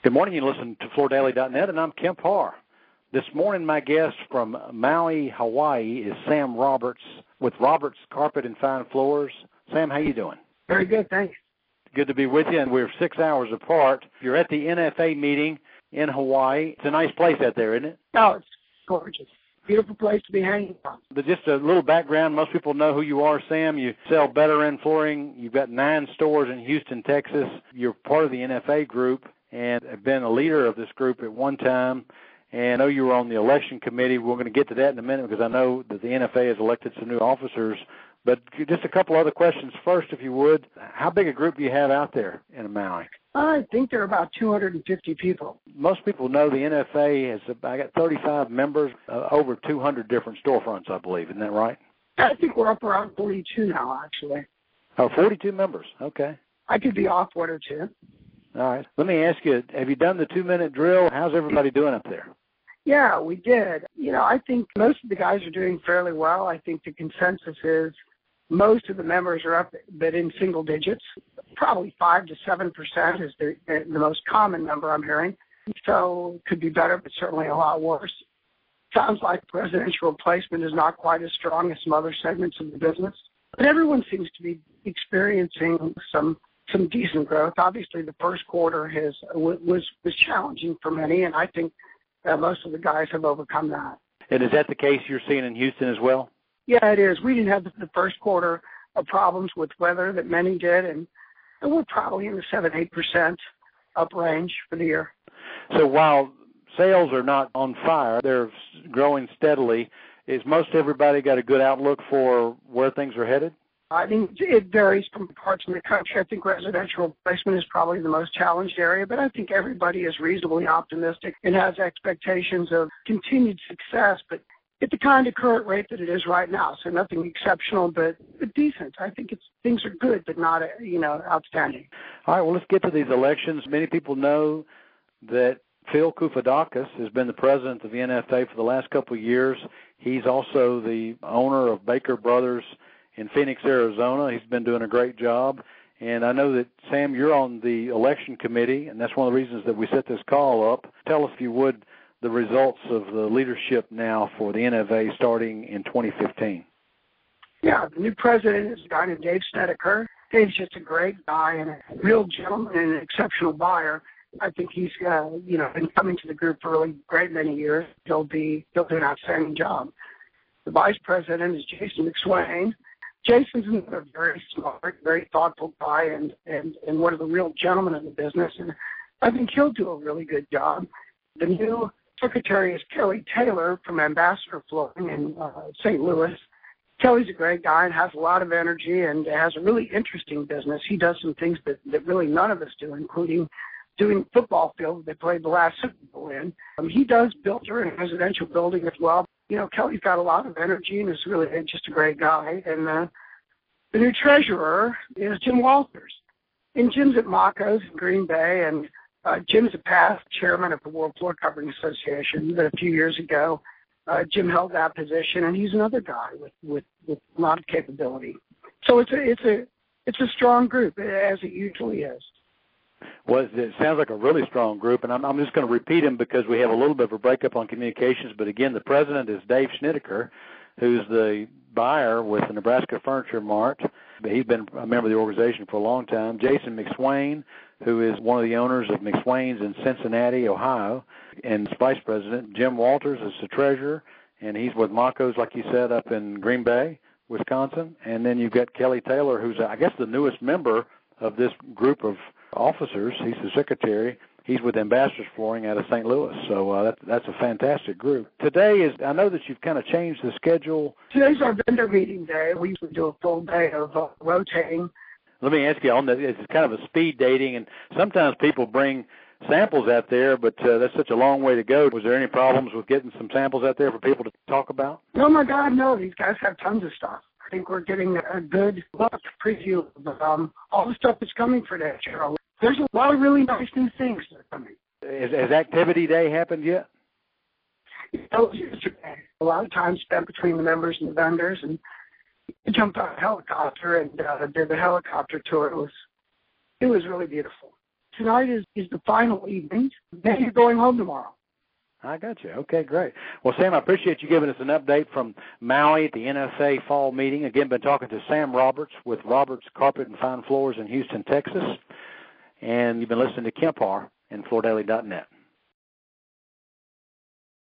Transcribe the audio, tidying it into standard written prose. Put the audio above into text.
Good morning. You listen to FloorDaily.net, and I'm Kemp Harr. This morning, my guest from Maui, Hawaii, is Sam Roberts with Roberts Carpet and Fine Floors. Sam, how you doing? Very good, thanks. Good to be with you, and we're 6 hours apart. You're at the NFA meeting in Hawaii. It's a nice place out there, isn't it? Oh, it's gorgeous. Beautiful place to be hanging out. But just a little background, most people know who you are, Sam. You sell Better End Flooring. You've got 9 stores in Houston, Texas. You're part of the NFA group and have been a leader of this group at one time. And I know you were on the election committee. We're going to get to that in a minute because I know that the NFA has elected some new officers. But just a couple other questions first, if you would. How big a group do you have out there in Maui? I think there are about 250 people. Most people know the NFA has I got 35 members, over 200 different storefronts, I believe. Isn't that right? I think we're up around 42 now, actually. Oh, 42 members. Okay. I could be off one or two. All right. Let me ask you, have you done the 2-minute drill? How's everybody doing up there? Yeah, we did. I think most of the guys are doing fairly well. I think the consensus is most of the members are up, but in single digits. Probably 5 to 7% is the most common number I'm hearing. So it could be better, but certainly a lot worse. Sounds like presidential replacement is not quite as strong as some other segments of the business. But everyone seems to be experiencing some decent growth. Obviously, the first quarter was challenging for many, and I think most of the guys have overcome that. And is that the case you're seeing in Houston as well? Yeah, it is. We didn't have the first quarter of problems with weather that many did, and we're probably in the 7-8% up range for the year. So while sales are not on fire, they're growing steadily. Is most everybody got a good outlook for where things are headed? I think it varies from parts of the country. I think residential replacement is probably the most challenged area, but I think everybody is reasonably optimistic and has expectations of continued success, but at the kind of current rate that it is right now. So nothing exceptional, but decent. I think things are good, but not outstanding. All right, well, let's get to these elections. Many people know that Phil Koufadakis has been the president of the NFA for the last couple of years. He's also the owner of Baker Brothers in Phoenix, Arizona. He's been doing a great job. And I know that, Sam, you're on the election committee, and that's one of the reasons that we set this call up. Tell us, if you would, the results of the leadership now for the NFA starting in 2015. Yeah, the new president is a guy named Dave Snedeker. Dave's just a great guy and a real gentleman and an exceptional buyer. I think he's been coming to the group for a really great many years. He'll do an outstanding job. The vice president is Jason McSwain. Jason's another very smart, very thoughtful guy and one of the real gentlemen in the business, and I think he'll do a really good job. The new secretary is Kelly Taylor from Ambassador Flooring in St. Louis. Kelly's a great guy and has a lot of energy and has a really interesting business. He does some things that really none of us do, including doing football field they played the last Super Bowl in. He does builder and residential building as well. Kelly's got a lot of energy and is really just a great guy. And the new treasurer is Jim Walters. And Jim's at Mako's in Green Bay, and Jim's a past chairman of the World Floor Covering Association. But a few years ago, Jim held that position, and he's another guy with a lot of capability. So it's a strong group, as it usually is. Well, it sounds like a really strong group, and I'm just going to repeat them because we have a little bit of a breakup on communications. But again, the president is Dave Snedeker, who's the buyer with the Nebraska Furniture Mart. He's been a member of the organization for a long time. Jason McSwain, who is one of the owners of McSwain's in Cincinnati, Ohio, and vice president. Jim Walters is the treasurer, and he's with Mako's, like you said, up in Green Bay, Wisconsin. And then you've got Kelly Taylor, who's, I guess, the newest member of this group of officers. He's the secretary. He's with Ambassador's Flooring out of St. Louis. So that's a fantastic group. Today I know that you've kind of changed the schedule. Today's our vendor meeting day. We usually do a full day of rotating. Let me ask you on that. It's kind of a speed dating, and sometimes people bring samples out there, but that's such a long way to go. Was there any problems with getting some samples out there for people to talk about? Oh, my God, no. These guys have tons of stuff. I think we're getting a good look, preview of all the stuff that's coming for next year. There's a lot of really nice new things that are coming. Has Activity Day happened yet? It was yesterday. A lot of time spent between the members and the vendors, and we jumped on a helicopter and did the helicopter tour. It was really beautiful. tonight is the final evening. Then you're going home tomorrow. I got you. Okay, great. Well, Sam, I appreciate you giving us an update from Maui at the NFA fall meeting. Again, been talking to Sam Roberts with Roberts Carpet and Fine Floors in Houston, Texas. And you've been listening to Kemp Harr and FloorDaily.net.